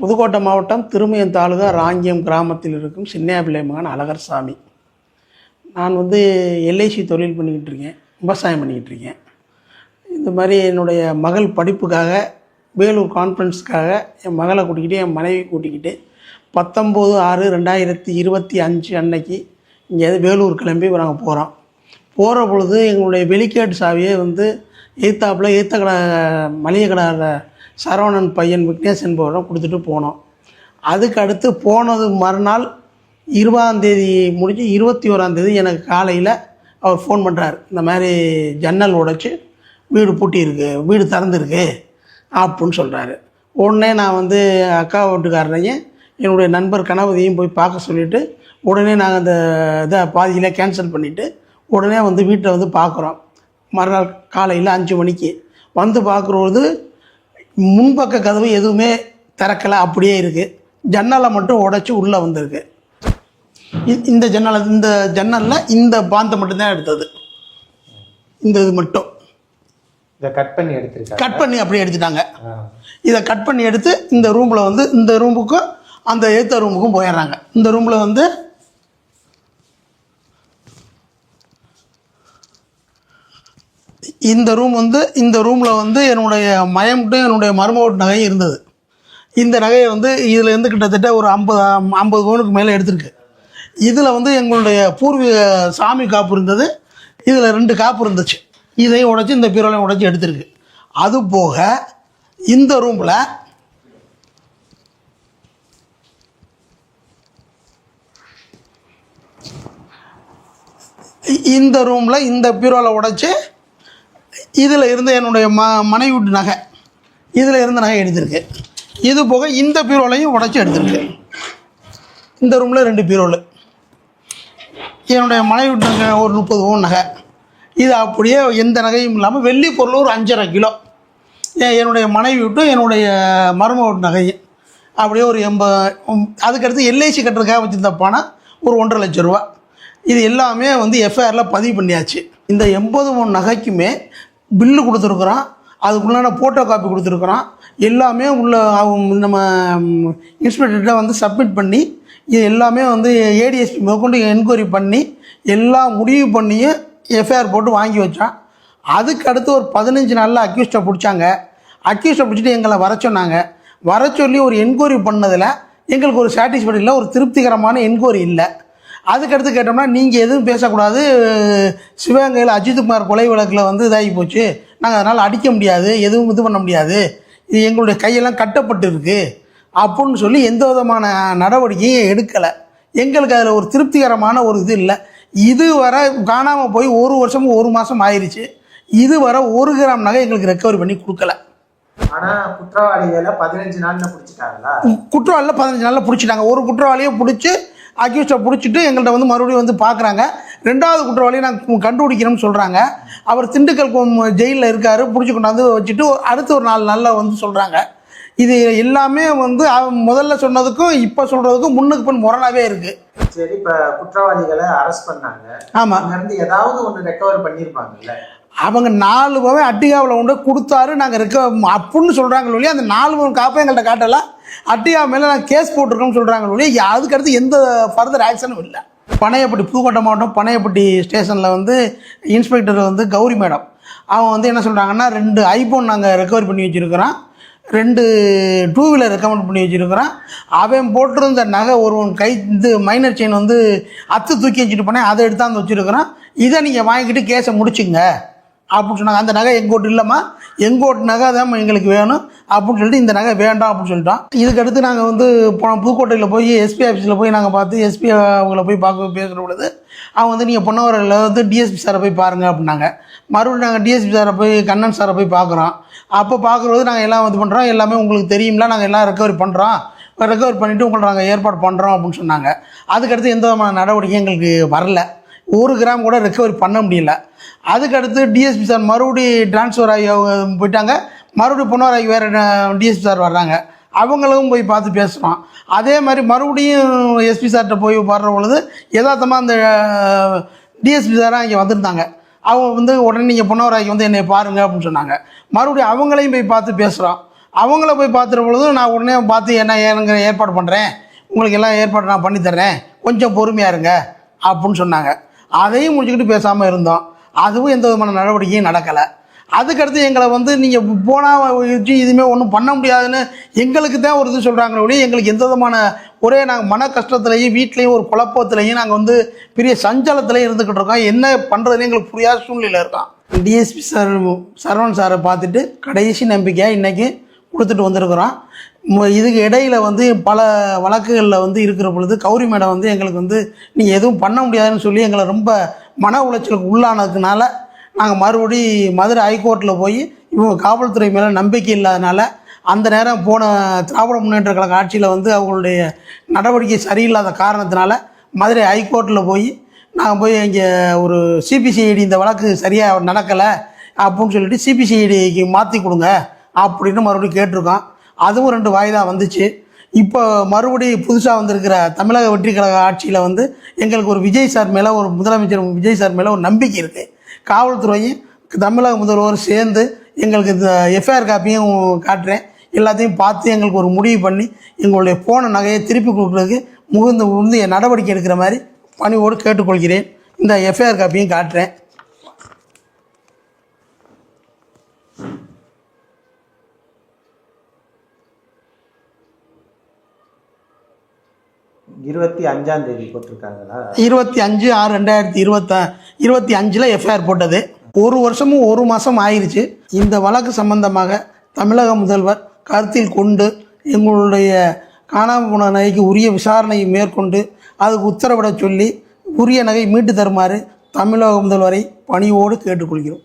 புதுக்கோட்டை மாவட்டம் திருமயம் தாலுகா ராங்கியம் கிராமத்தில் இருக்கும் சின்னையாபிள்ளை மகன் அழகர்சாமி. நான் எல்ஐசி தொழில் பண்ணிக்கிட்டு இருக்கேன், விவசாயம் பண்ணிக்கிட்டு இருக்கேன். இந்த மாதிரி என்னுடைய மகள் படிப்புக்காக வேலூர் கான்ஃபரன்ஸுக்காக என் மகளை கூட்டிக்கிட்டு என் மனைவி கூட்டிக்கிட்டு 19/6/2025 அன்னைக்கு இங்கே வேலூர் கிளம்பி நாங்கள் போகிறோம். போகிற பொழுது எங்களுடைய வெளிக்கேட்டு சாவியை எய்த்த கடை மளிகை கடை சரவணன் பையன் விக்னேஷ் என்பவரை கொடுத்துட்டு போனோம். அதுக்கு அடுத்து போனது மறுநாள் 20ஆம் முடிஞ்சு 21ஆம் எனக்கு காலையில் அவர் ஃபோன் பண்ணுறார். இந்த மாதிரி ஜன்னல் உடைச்சி வீடு பூட்டியிருக்கு, வீடு திறந்துருக்கு அப்படின்னு சொல்கிறாரு. உடனே நான் அக்கா வீட்டுக்காரனையும் என்னுடைய நண்பர் கணபதியும் போய் பார்க்க சொல்லிவிட்டு உடனே நாங்கள் அந்த இதை பாதியில் கேன்சல் பண்ணிவிட்டு உடனே வீட்டை பார்க்குறோம். மறுநாள் காலையில் 5 மணிக்கு பார்க்குறது முன்பக்க கதவு எதுவுமே திறக்கலை, அப்படியே இருக்குது. ஜன்னலை மட்டும் உடைச்சி உள்ளே வந்திருக்கு. இந்த ஜன்னலில் இந்த பாந்தை மட்டும்தான் எடுத்தது. இந்த இது மட்டும் இதை கட் பண்ணி அப்படியே எடுத்துட்டாங்க. இதை கட் பண்ணி எடுத்து இந்த ரூமில் இந்த ரூமுக்கும் அந்த ஏத்த ரூமுக்கும் போயிடுறாங்க. இந்த ரூமில் இந்த ரூமில் என்னுடைய மயம்ட்டும் என்னுடைய மருமகட்டு நகையும் இருந்தது. இந்த நகையை இதில் கிட்டத்தட்ட ஒரு 50 பவுனுக்கு மேலே எடுத்திருக்கு. இதில் எங்களுடைய பூர்வீக சாமி காப்பு இருந்தது. இதில் 2 காப்பு இருந்துச்சு. இதையும் உடைச்சி இந்த பீரோலையும் உடைச்சி எடுத்திருக்கு. அது போக இந்த ரூமில் இந்த பீரோலை உடைச்சி இதில் இருந்து என்னுடைய மனைவி வீட்டு நகை, இதில் இருந்த நகை எடுத்திருக்கு. இது போக இந்த பீரோலையும் உடைச்சி எடுத்திருக்கு. இந்த ரூமில் 2 பீரோல், என்னுடைய மனைவி வீட்டு நகை ஒரு 30 பவுன் நகை. இது அப்படியே எந்த நகையும் இல்லாமல் வெள்ளி பொருள் ஒரு 5.5 கிலோ. என்னுடைய மனைவி விட்டும் என்னுடைய மருமக வீட்டு நகையும் அப்படியே ஒரு 80. அதுக்கடுத்து எல்ஐசி கட்டுறதுக்காக வச்சுருந்த பணம் ஒரு 1.5 லட்சம் ரூபா. இது எல்லாமே எஃப்ஐஆரில் பதிவு பண்ணியாச்சு. இந்த 80 பவுன் நகைக்குமே பில்லு கொடுத்துருக்குறோம், அதுக்குள்ளான ஃபோட்டோ காப்பி கொடுத்துருக்குறோம். எல்லாமே நம்ம இன்ஸ்பெக்டர்கிட்ட சப்மிட் பண்ணி இது எல்லாமே ஏடிஎஸ்பி மேற்கொண்டு என்கொயரி பண்ணி எல்லாம் முடிவு பண்ணியும் எஃப்ஐஆர் போட்டு வாங்கி வச்சோம். அதுக்கு அடுத்து ஒரு 15 நாளில் அக்யூஸ்டை பிடிச்சாங்க. அக்யூஸ்டை பிடிச்சிட்டு எங்களை வர சொன்னாங்க. வர சொல்லி ஒரு என்கொயரி பண்ணதில் எங்களுக்கு ஒரு சாட்டிஸ்ஃபைட் இல்லை, ஒரு திருப்திகரமான என்கொயரி இல்லை. அதுக்கடுத்து கேட்டோம்னா நீங்கள் எதுவும் பேசக்கூடாது, சிவகங்கையில் அஜித்குமார் கொலை வழக்கில் இதாகி போச்சு, நாங்கள் அதனால் அடிக்க முடியாது, எதுவும் இது பண்ண முடியாது, இது எங்களுடைய கையெல்லாம் கட்டப்பட்டு இருக்குது அப்படின்னு சொல்லி எந்த விதமான நடவடிக்கையும் எடுக்கலை. எங்களுக்கு அதில் ஒரு திருப்திகரமான ஒரு இது இல்லை. இதுவரை காணாமல் போய் 1 வருஷமும் 1 மாதம் ஆயிடுச்சு. இதுவரை 1 கிராம் நகை எங்களுக்கு ரெக்கவரி பண்ணி கொடுக்கல. ஆனால் குற்றவாளிகளை 15 நாளில் பிடிச்சிட்டாங்களா? குற்றவாளியில் 15 நாளில் பிடிச்சிட்டாங்க. ஒரு குற்றவாளியை பிடிச்சி அக்யூஸ்டை பிடிச்சிட்டு எங்கள்கிட்ட மறுபடியும் பார்க்குறாங்க. 2வது குற்றவாளியை நாங்கள் கண்டுபிடிக்கணும்னு சொல்கிறாங்க. அவர் திண்டுக்கல் ஜெயிலில் இருக்கார், பிடிச்சி கொண்டாந்து வச்சுட்டு அடுத்து ஒரு 4 நாளில் சொல்கிறாங்க. இது எல்லாமே முதல்ல சொன்னதுக்கும் இப்போ சொல்கிறதுக்கும் முன்னுக்கு பின் முரணாகவே இருக்குது. சரி, இப்போ குற்றவாளிகளை அரெஸ்ட் பண்ணாங்க. ஆமாம், ஏதாவது ஒன்று ரெக்கவர் பண்ணியிருப்பாங்கல்ல? அவங்க 4 பவன் அட்டிகாவில் கொண்டு கொடுத்தாரு, நாங்கள் அப்படின்னு சொல்கிறாங்க ஒழிய அந்த 4 பவன் காப்பை எங்கள்கிட்ட காட்டலை. அட்டிகா மேலே நாங்கள் கேஸ் போட்டிருக்கோம்னு சொல்கிறாங்க ஒழிய அதுக்கடுத்து எந்த ஃபர்தர் ஆக்ஷனும் இல்லை. பனையப்பட்டி புதுக்கோட்டை மாவட்டம் பனையப்பட்டி ஸ்டேஷனில் இன்ஸ்பெக்டர் கௌரி மேடம் அவங்க என்ன சொல்கிறாங்கன்னா 2 ஐஃபோன் நாங்கள் ரெக்கவர் பண்ணி வச்சுருக்கிறோம், 2 2 வீலர் ரெக்கமெண்ட் பண்ணி வச்சுருக்கிறோம். அவன் போட்டிருந்த நகை ஒரு கை மைனர் செயின் அத்து தூக்கி வச்சுட்டு போனேன், அதை எடுத்தாந்து வச்சுருக்கிறோம். இதை நீங்கள் வாங்கிக்கிட்டு கேஸை முடிச்சுங்க அப்படின்னு சொன்னாங்க. அந்த நகை எங்கோட்டு இல்லைம்மா, எங்கோட்டு நகை தான் எங்களுக்கு வேணும் அப்படின்னு சொல்லிட்டு இந்த நகை வேண்டாம் அப்படின்னு சொல்லிட்டோம். இதுக்கடுத்து நாங்கள் புதுக்கோட்டையில் போய் எஸ்பி ஆஃபீஸில் போய் நாங்கள் பார்த்து எஸ்பி அவங்கள போய் பேசுகிற பொழுது அவங்க நீங்கள் பொன்னவரில் டிஎஸ்பி சாரை போய் பாருங்கள் அப்படின்னாங்க. மறுபடியும் நாங்கள் டிஎஸ்பி சாரை போய் கண்ணன் சாரை போய் பார்க்குறோம். அப்போ பார்க்குறது நாங்கள் எல்லாம் பண்ணுறோம், எல்லாமே உங்களுக்கு தெரியும்ல, நாங்கள் எல்லாம் ரெக்கவரி பண்ணிவிட்டு உங்களுக்கு நாங்கள் ஏற்பாடு பண்ணுறோம் அப்படின்னு சொன்னாங்க. அதுக்கடுத்து எந்த விதமான நடவடிக்கையும் எங்களுக்கு வரல. 1 கிராம் கூட ரெக்கவரி பண்ண முடியல. அதுக்கடுத்து டிஎஸ்பி சார் மறுபடியும் ட்ரான்ஸ்ஃபர் ஆகி போயிட்டாங்க. மறுபடியும் பொன்னவராகி வேறு டிஎஸ்பி சார் வர்றாங்க. அவங்களும் போய் பார்த்து பேசுகிறோம். அதே மாதிரி மறுபடியும் எஸ்பி சார்கிட்ட போய் வர்ற பொழுது யதார்த்தமாக அந்த டிஎஸ்பி சாராக இங்கே வந்திருந்தாங்க. அவங்க உடனே நீங்கள் பொன்னவராகி என்னை பாருங்கள் அப்படின்னு சொன்னாங்க. மறுபடியும் அவங்களையும் போய் பார்த்து பேசுகிறோம். அவங்கள போய் பார்த்துற பொழுது நான் உடனே பார்த்து எனக்கு ஏற்பாடு பண்ணுறேன், உங்களுக்கு எல்லாம் ஏற்பாடு நான் பண்ணித்தர்றேன், கொஞ்சம் பொறுமையாக இருங்க அப்படின்னு சொன்னாங்க. அதையும் முடிச்சுக்கிட்டு பேசாமல் இருந்தோம். அதுவும் எந்த விதமான நடவடிக்கையும் நடக்கலை. அதுக்கடுத்து எங்களை வந்து நீங்கள் போனால் இதுவுமே ஒன்றும் பண்ண முடியாதுன்னு எங்களுக்கு தான் ஒரு இது சொல்கிறாங்களே ஒழிய எங்களுக்கு எந்த விதமான ஒரே நாங்கள் மன கஷ்டத்துலேயும் வீட்லேயும் ஒரு குழப்பத்துலேயும் நாங்கள் வந்து பெரிய சஞ்சலத்துலேயும் இருந்துக்கிட்டு இருக்கோம். என்ன பண்ணுறதுன்னு எங்களுக்கு புரியாத சூழ்நிலை இருக்கோம். டிஎஸ்பி சார் சரவணன் சாரை பார்த்துட்டு கடைசி நம்பிக்கையாக இன்றைக்கி கொடுத்துட்டு வந்திருக்கிறோம். இதுக்கு இடையில் வந்து பல வழக்குகளில் வந்து இருக்கிற பொழுது கௌரி மேடம் வந்து எங்களுக்கு வந்து நீங்கள் எதுவும் பண்ண முடியாதுன்னு சொல்லி எங்களை ரொம்ப மன உளைச்சலுக்கு உள்ளானதுனால நாங்கள் மறுபடி மதுரை ஹைகோர்ட்டில் போய் இவங்க காவல்துறை மேலே நம்பிக்கை இல்லாதனால அந்த நேரம் போன திராவிட முன்னேற்ற கழக ஆட்சியில் வந்து அவங்களுடைய நடவடிக்கை சரியில்லாத காரணத்தினால மதுரை ஹைகோர்ட்டில் போய் நாங்கள் போய் இங்கே ஒரு சிபிசிஐடி இந்த வழக்கு சரியாக நடக்கலை அப்படின்னு சொல்லிட்டு சிபிசிஐடிக்கு மாற்றி கொடுங்க அப்படின்னு மறுபடியும் கேட்டிருக்கோம். அதுவும் 2 வாய்தா வந்துச்சு. இப்போ மறுபடியும் புதுசாக வந்திருக்கிற தமிழக வெற்றி கழக ஆட்சியில் வந்து எங்களுக்கு ஒரு விஜய் சார் மேலே ஒரு முதலமைச்சர் விஜய் சார் மேலே ஒரு நம்பிக்கை இருக்குது. காவல்துறையும் தமிழக முதல்வர் சேர்ந்து எங்களுக்கு இந்த எஃப்ஐஆர் காப்பியும் காட்டுறேன், எல்லாத்தையும் பார்த்து எங்களுக்கு ஒரு முடிவு பண்ணி எங்களுடைய போன நகையை திருப்பி கொடுக்குறதுக்கு முழுந்திய நடவடிக்கை எடுக்கிற மாதிரி பணிவோடு கேட்டுக்கொள்கிறேன். இந்த எஃப்ஐஆர் காப்பியும் காட்டுறேன். இருபத்தி 5ஆம் தேதி போட்டிருக்காங்களா? 25/6/2025 எஃப்ஐஆர் போட்டது. 1 வருஷமும் 1 மாதம் ஆயிடுச்சு. இந்த வழக்கு சம்பந்தமாக தமிழக முதல்வர் கருத்தில் கொண்டு எங்களுடைய காணாமல் போன நகைக்கு உரிய விசாரணையை மேற்கொண்டு அதுக்கு உத்தரவிட சொல்லி உரிய நகை மீட்டு தருமாறு தமிழக முதல்வரை பணியோடு கேட்டுக்கொள்கிறோம்.